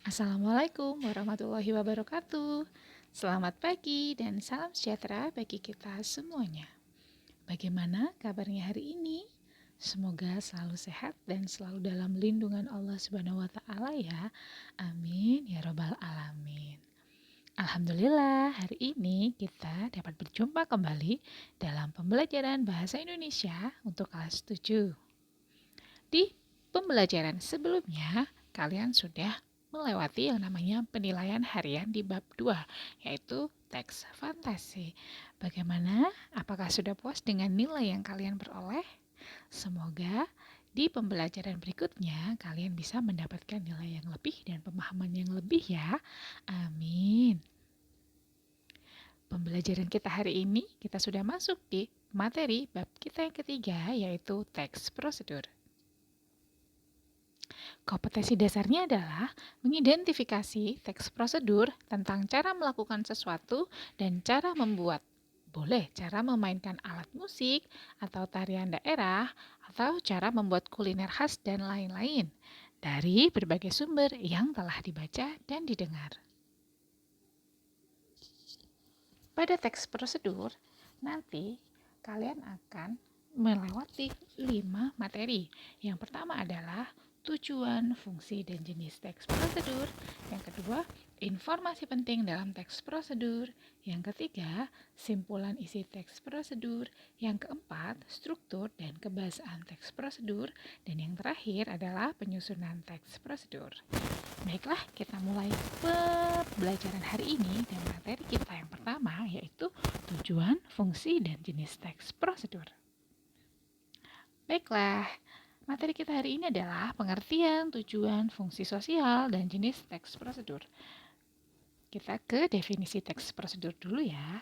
Assalamualaikum warahmatullahi wabarakatuh. Selamat pagi dan salam sejahtera bagi kita semuanya. Bagaimana kabarnya hari ini? Semoga selalu sehat dan selalu dalam lindungan Allah Subhanahu wa taala ya. Amin ya rabbal alamin. Alhamdulillah, hari ini kita dapat berjumpa kembali dalam pembelajaran bahasa Indonesia untuk kelas 7. Di pembelajaran sebelumnya, kalian sudah melewati yang namanya penilaian harian di bab 2, yaitu teks fantasi. Bagaimana? Apakah sudah puas dengan nilai yang kalian peroleh? Semoga di pembelajaran berikutnya kalian bisa mendapatkan nilai yang lebih dan pemahaman yang lebih ya. Amin. Pembelajaran kita hari ini, kita sudah masuk di materi bab kita yang ketiga, yaitu teks prosedur. Kompetensi dasarnya adalah mengidentifikasi teks prosedur tentang cara melakukan sesuatu dan cara membuat. Boleh cara memainkan alat musik atau tarian daerah atau cara membuat kuliner khas dan lain-lain dari berbagai sumber yang telah dibaca dan didengar. Pada teks prosedur, nanti kalian akan melewati 5 materi. Yang pertama adalah tujuan, fungsi, dan jenis teks prosedur. Yang kedua, informasi penting dalam teks prosedur. Yang ketiga, simpulan isi teks prosedur. Yang keempat, struktur dan kebahasaan teks prosedur. Dan yang terakhir adalah penyusunan teks prosedur. Baiklah, kita mulai pembelajaran hari ini dan materi kita yang pertama yaitu tujuan, fungsi, dan jenis teks prosedur. Baiklah, materi kita hari ini adalah pengertian, tujuan, fungsi sosial, dan jenis teks prosedur. Kita ke definisi teks prosedur dulu ya.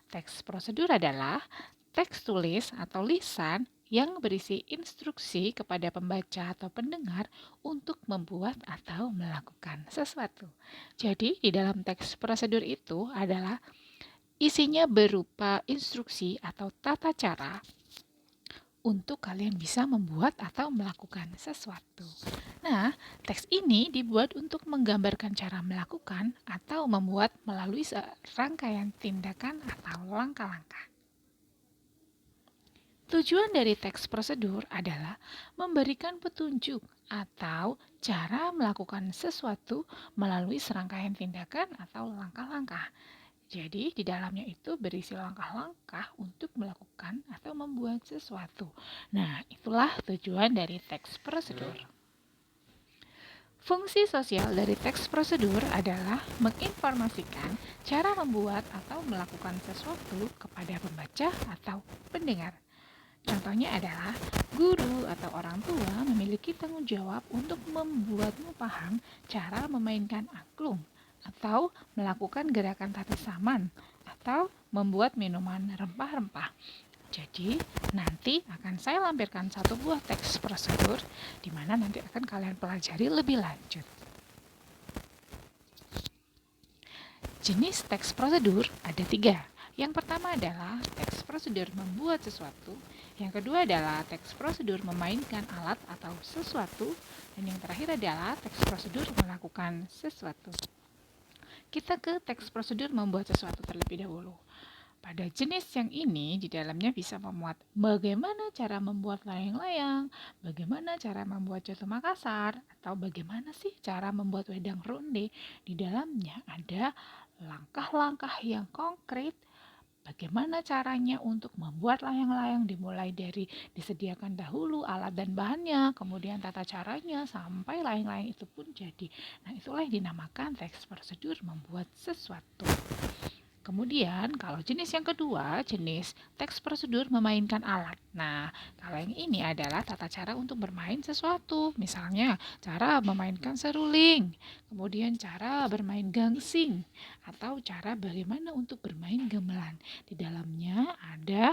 Teks prosedur adalah teks tulis atau lisan yang berisi instruksi kepada pembaca atau pendengar untuk membuat atau melakukan sesuatu. Jadi, di dalam teks prosedur itu adalah isinya berupa instruksi atau tata cara untuk kalian bisa membuat atau melakukan sesuatu. Nah, teks ini dibuat untuk menggambarkan cara melakukan atau membuat melalui rangkaian tindakan atau langkah-langkah. Tujuan dari teks prosedur adalah memberikan petunjuk atau cara melakukan sesuatu melalui serangkaian tindakan atau langkah-langkah. Jadi, di dalamnya itu berisi langkah-langkah untuk melakukan atau membuat sesuatu. Nah, itulah tujuan dari teks prosedur. Fungsi sosial dari teks prosedur adalah menginformasikan cara membuat atau melakukan sesuatu kepada pembaca atau pendengar. Contohnya adalah guru atau orang tua memiliki tanggung jawab untuk membuatmu paham cara memainkan angklung, atau melakukan gerakan tata saman, atau membuat minuman rempah-rempah. Jadi, nanti akan saya lampirkan satu buah teks prosedur di mana nanti akan kalian pelajari lebih lanjut. Jenis teks prosedur ada 3. Yang pertama adalah teks prosedur membuat sesuatu. Yang kedua adalah teks prosedur memainkan alat atau sesuatu. Dan yang terakhir adalah teks prosedur melakukan sesuatu. Kita ke teks prosedur membuat sesuatu terlebih dahulu. Pada jenis yang ini, di dalamnya bisa memuat bagaimana cara membuat layang-layang, bagaimana cara membuat coto Makassar, atau bagaimana sih cara membuat wedang ronde. Di dalamnya ada langkah-langkah yang konkret, bagaimana caranya untuk membuat layang-layang, dimulai dari disediakan dahulu alat dan bahannya, kemudian tata caranya, sampai layang-layang itu pun jadi. Nah, itulah yang dinamakan teks prosedur membuat sesuatu. Kemudian, kalau jenis yang kedua, jenis teks prosedur memainkan alat. Nah, kalau yang ini adalah tata cara untuk bermain sesuatu. Misalnya, cara memainkan seruling, kemudian cara bermain gangsing, atau cara bagaimana untuk bermain gamelan. Di dalamnya ada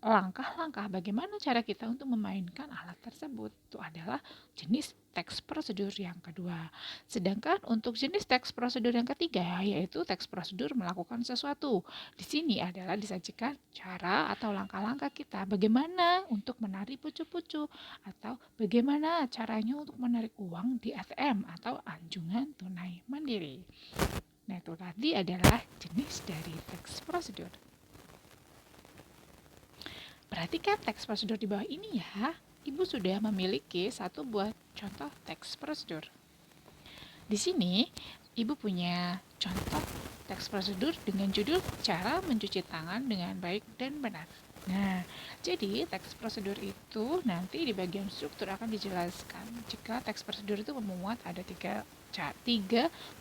langkah-langkah bagaimana cara kita untuk memainkan alat tersebut. Itu adalah jenis teks prosedur yang kedua. Sedangkan untuk jenis teks prosedur yang ketiga, yaitu teks prosedur melakukan sesuatu. Di sini adalah disajikan cara atau langkah-langkah kita bagaimana untuk menarik pucuk-pucuk atau bagaimana caranya untuk menarik uang di ATM atau anjungan tunai mandiri. Nah, itu tadi adalah jenis dari teks prosedur. Perhatikan teks prosedur di bawah ini ya. Ibu sudah memiliki satu buah contoh teks prosedur. Di sini, Ibu punya contoh teks prosedur dengan judul cara mencuci tangan dengan baik dan benar. Nah, jadi teks prosedur itu nanti di bagian struktur akan dijelaskan jika teks prosedur itu memuat ada tiga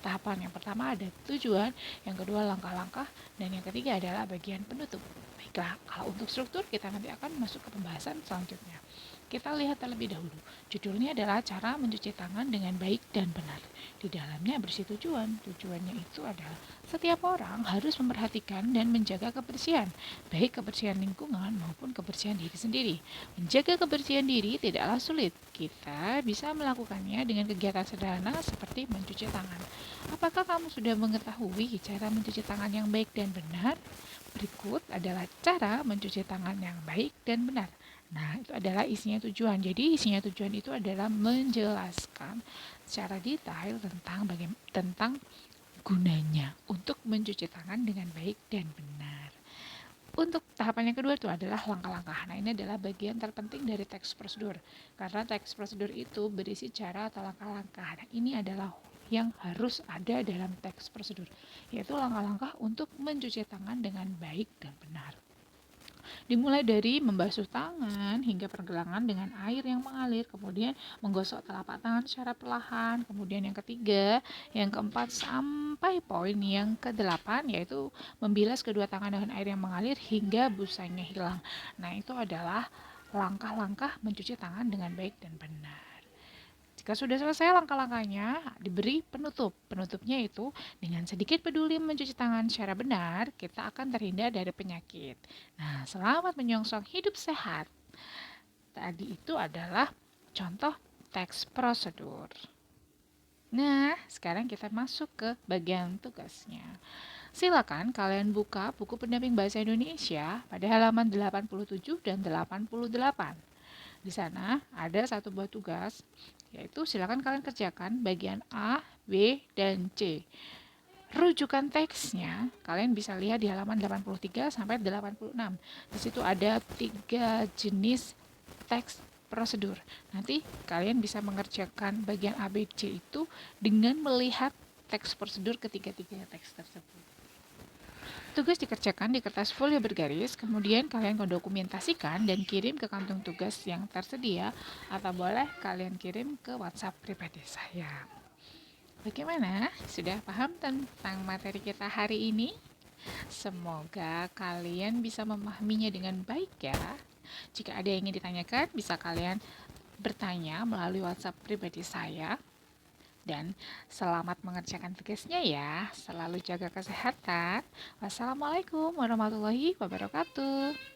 tahapan. Yang pertama ada tujuan, yang kedua langkah-langkah, dan yang ketiga adalah bagian penutup. Baiklah, kalau untuk struktur kita nanti akan masuk ke pembahasan selanjutnya. Kita lihat terlebih dahulu. Judulnya adalah cara mencuci tangan dengan baik dan benar. Di dalamnya berisi tujuan. Tujuannya itu adalah setiap orang harus memperhatikan dan menjaga kebersihan, baik kebersihan lingkungan maupun kebersihan diri sendiri. Menjaga kebersihan diri tidaklah sulit. Kita bisa melakukannya dengan kegiatan sederhana seperti mencuci tangan. Apakah kamu sudah mengetahui cara mencuci tangan yang baik dan benar? Berikut adalah cara mencuci tangan yang baik dan benar. Nah, itu adalah isinya tujuan. Jadi, isinya tujuan itu adalah menjelaskan secara detail tentang gunanya untuk mencuci tangan dengan baik dan benar. Untuk tahapan yang kedua itu adalah langkah-langkah. Nah, ini adalah bagian terpenting dari teks prosedur. Karena teks prosedur itu berisi cara atau langkah-langkah. Nah, ini adalah yang harus ada dalam teks prosedur, yaitu langkah-langkah untuk mencuci tangan dengan baik dan benar. Dimulai dari membasuh tangan hingga pergelangan dengan air yang mengalir, kemudian menggosok telapak tangan secara perlahan, kemudian yang ketiga, yang keempat sampai poin yang ke-8 yaitu membilas kedua tangan dengan air yang mengalir hingga busanya hilang. Nah, itu adalah langkah-langkah mencuci tangan dengan baik dan benar. Jika sudah selesai langkah-langkahnya, diberi penutup. Penutupnya itu dengan sedikit peduli mencuci tangan secara benar, kita akan terhindar dari penyakit. Nah, selamat menyongsong hidup sehat. Tadi itu adalah contoh teks prosedur. Nah, sekarang kita masuk ke bagian tugasnya. Silakan kalian buka buku pendamping bahasa Indonesia pada halaman 87 dan 88. Di sana ada satu buah tugas, yaitu silakan kalian kerjakan bagian A, B, dan C. Rujukan teksnya kalian bisa lihat di halaman 83 sampai 86. Di situ ada 3 jenis teks prosedur. Nanti kalian bisa mengerjakan bagian A, B, C itu dengan melihat teks prosedur ketiga-tiga teks tersebut. Tugas dikerjakan di kertas folio bergaris, kemudian kalian mendokumentasikan dan kirim ke kantung tugas yang tersedia, atau boleh kalian kirim ke WhatsApp pribadi saya. Bagaimana? Sudah paham tentang materi kita hari ini? Semoga kalian bisa memahaminya dengan baik ya. Jika ada yang ingin ditanyakan, bisa kalian bertanya melalui WhatsApp pribadi saya. Dan selamat mengerjakan tugasnya ya. Selalu jaga kesehatan. Wassalamualaikum warahmatullahi wabarakatuh.